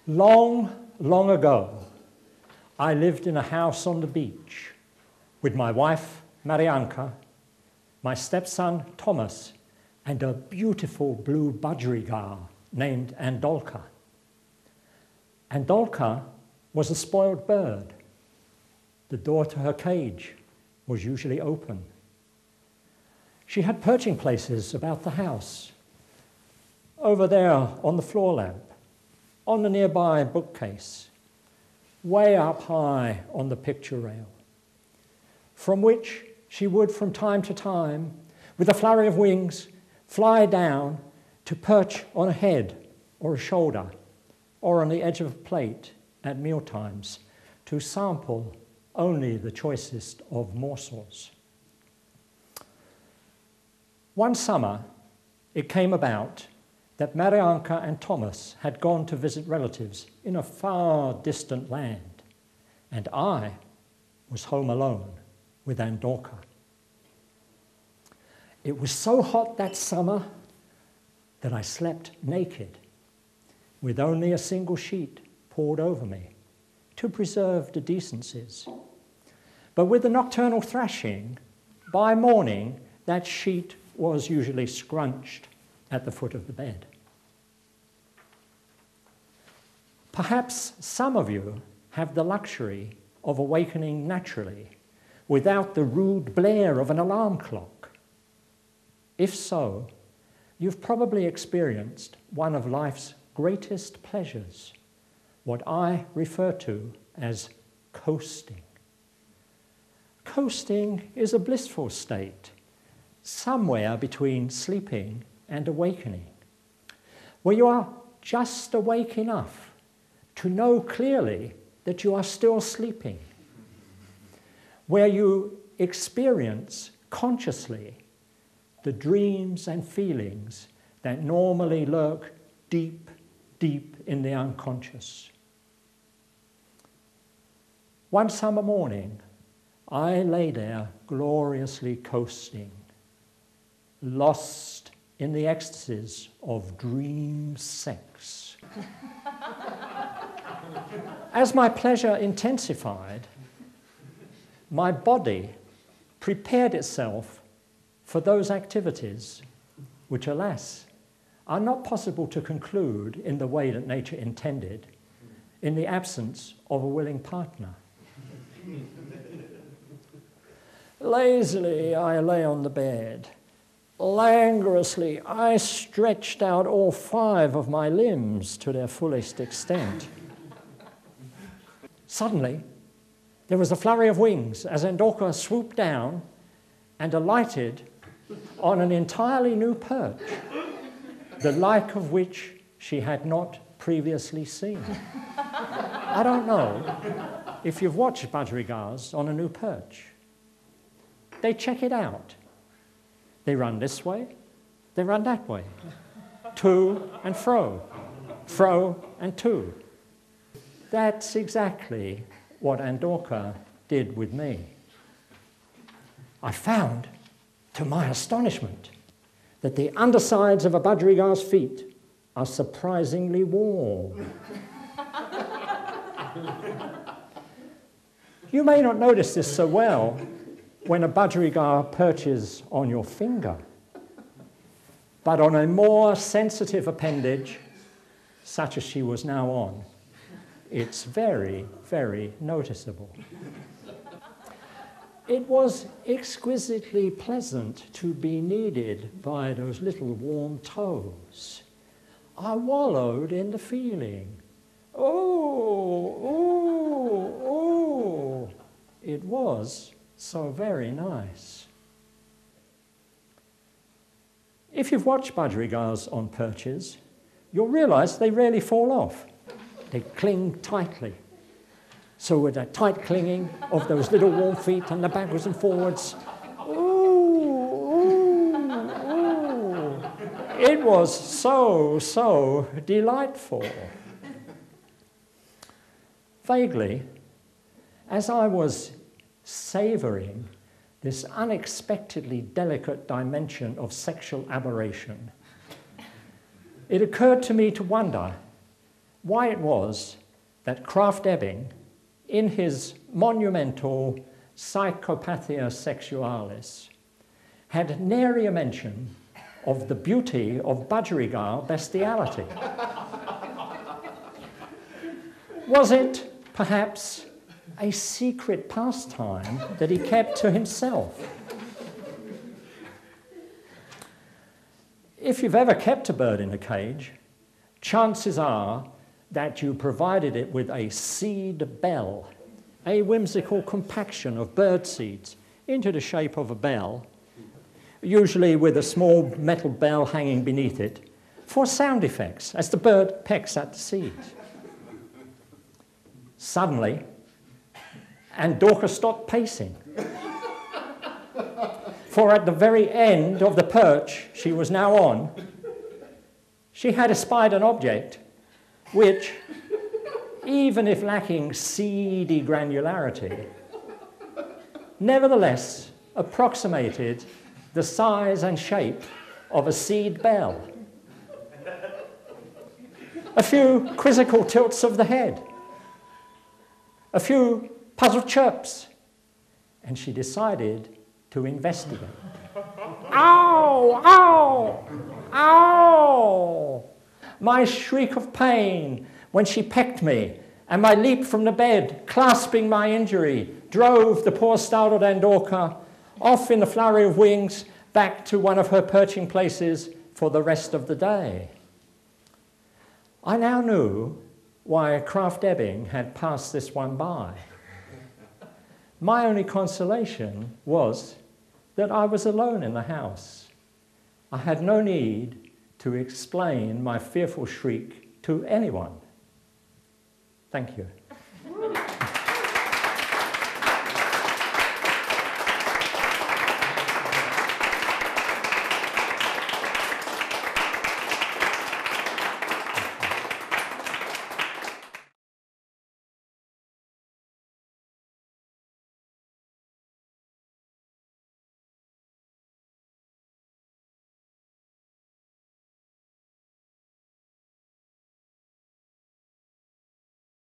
Long, long ago, I lived in a house on the beach with my wife, Marianka, my stepson, Thomas, and a beautiful blue budgerigar named Andolka. Andolka was a spoiled bird. The door to her cage was usually open. She had perching places about the house, over there on the floor lamp, on the nearby bookcase, way up high on the picture rail, from which she would from time to time, with a flurry of wings, fly down to perch on a head or a shoulder or on the edge of a plate at mealtimes to sample only the choicest of morsels. One summer, it came about that Marianka and Thomas had gone to visit relatives in a far distant land, and I was home alone with Andolka. It was so hot that summer that I slept naked, with only a single sheet poured over me to preserve the decencies. But with the nocturnal thrashing, by morning, that sheet was usually scrunched at the foot of the bed. Perhaps some of you have the luxury of awakening naturally without the rude blare of an alarm clock. If so, you've probably experienced one of life's greatest pleasures, what I refer to as coasting. Coasting is a blissful state, somewhere between sleeping and awakening, where you are just awake enough to know clearly that you are still sleeping, where you experience consciously the dreams and feelings that normally lurk deep, deep in the unconscious. One summer morning, I lay there gloriously coasting, lost in the ecstasies of dream sex. As my pleasure intensified, my body prepared itself for those activities which, alas, are not possible to conclude in the way that nature intended in the absence of a willing partner. Lazily, I lay on the bed. Languorously, I stretched out all 5 of my limbs to their fullest extent. Suddenly, there was a flurry of wings as Andolka swooped down and alighted on an entirely new perch, the like of which she had not previously seen. I don't know if you've watched budgerigars on a new perch. They check it out. They run this way, they run that way, to and fro and to. That's exactly what Andolka did with me. I found, to my astonishment, that the undersides of a budgerigar's feet are surprisingly warm. You may not notice this so well when a budgerigar perches on your finger, but on a more sensitive appendage, such as she was now on, it's very, very noticeable. It was exquisitely pleasant to be kneaded by those little warm toes. I wallowed in the feeling. Oh, oh, oh. It was so very nice. If you've watched budgerigars on perches, you'll realize they rarely fall off. They cling tightly. So with that tight clinging of those little warm feet and the backwards and forwards, ooh, ooh, ooh. It was so, so delightful. Vaguely, as I was savoring this unexpectedly delicate dimension of sexual aberration, it occurred to me to wonder why it was that Krafft Ebing, in his monumental Psychopathia Sexualis, had nary a mention of the beauty of Budgerigar Bestiality. Was it, perhaps, a secret pastime that he kept to himself? If you've ever kept a bird in a cage, chances are that you provided it with a seed bell, a whimsical compaction of bird seeds into the shape of a bell, usually with a small metal bell hanging beneath it, for sound effects as the bird pecks at the seeds. Suddenly, and Dorcas stopped pacing, for at the very end of the perch she was now on, she had espied an object which, even if lacking seedy granularity, nevertheless approximated the size and shape of a seed bell. A few quizzical tilts of the head, a few puzzled chirps, and she decided to investigate. Ow! Ow! Ow! My shriek of pain when she pecked me, and my leap from the bed, clasping my injury, drove the poor startled Andorca off in the flurry of wings back to one of her perching places for the rest of the day. I now knew why Krafft Ebing had passed this one by. My only consolation was that I was alone in the house. I had no need to explain my fearful shriek to anyone. Thank you.